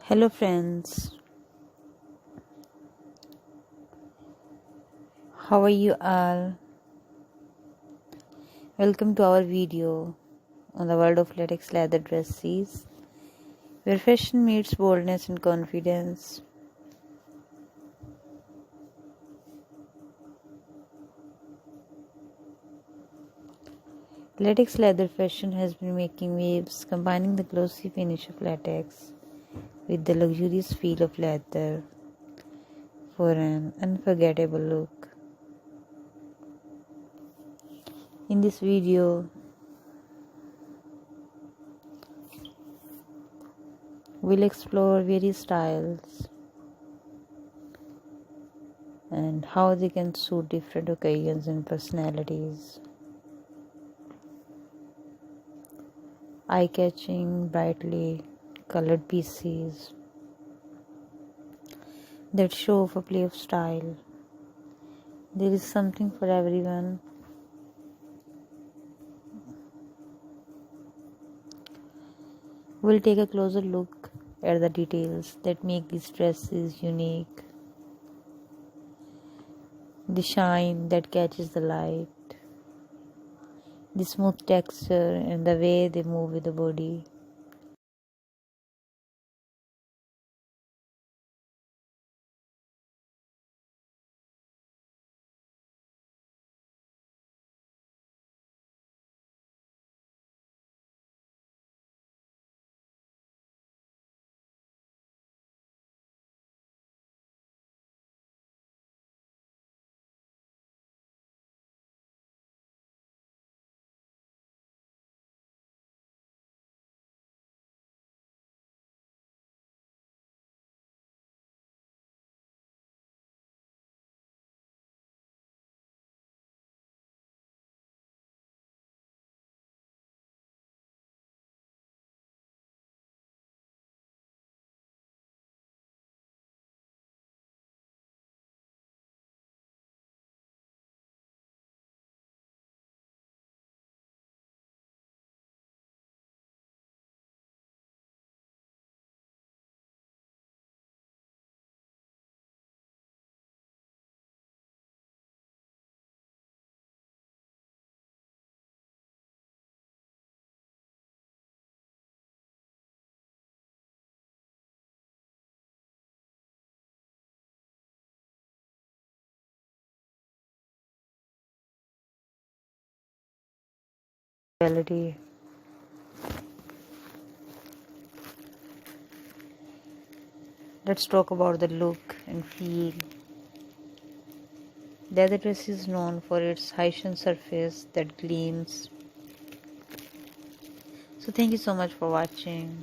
Hello friends, how are you all? Welcome to our video on the world of latex leather dresses, where fashion meets boldness and confidence. Latex leather fashion has been making waves, combining the glossy finish of latex with the luxurious feel of leather for an unforgettable look. In this video, we'll explore various styles and how they can suit different occasions and personalities. Eye-catching, brightly colored pieces that show off a play of style. There is something for everyone. We'll take a closer look at the details that make these dresses unique. The shine that catches the light, the smooth texture, and the way they move with the body. Reality. Let's talk about the look and feel. The other dress is known for its high-shine surface that gleams. So thank you so much for watching.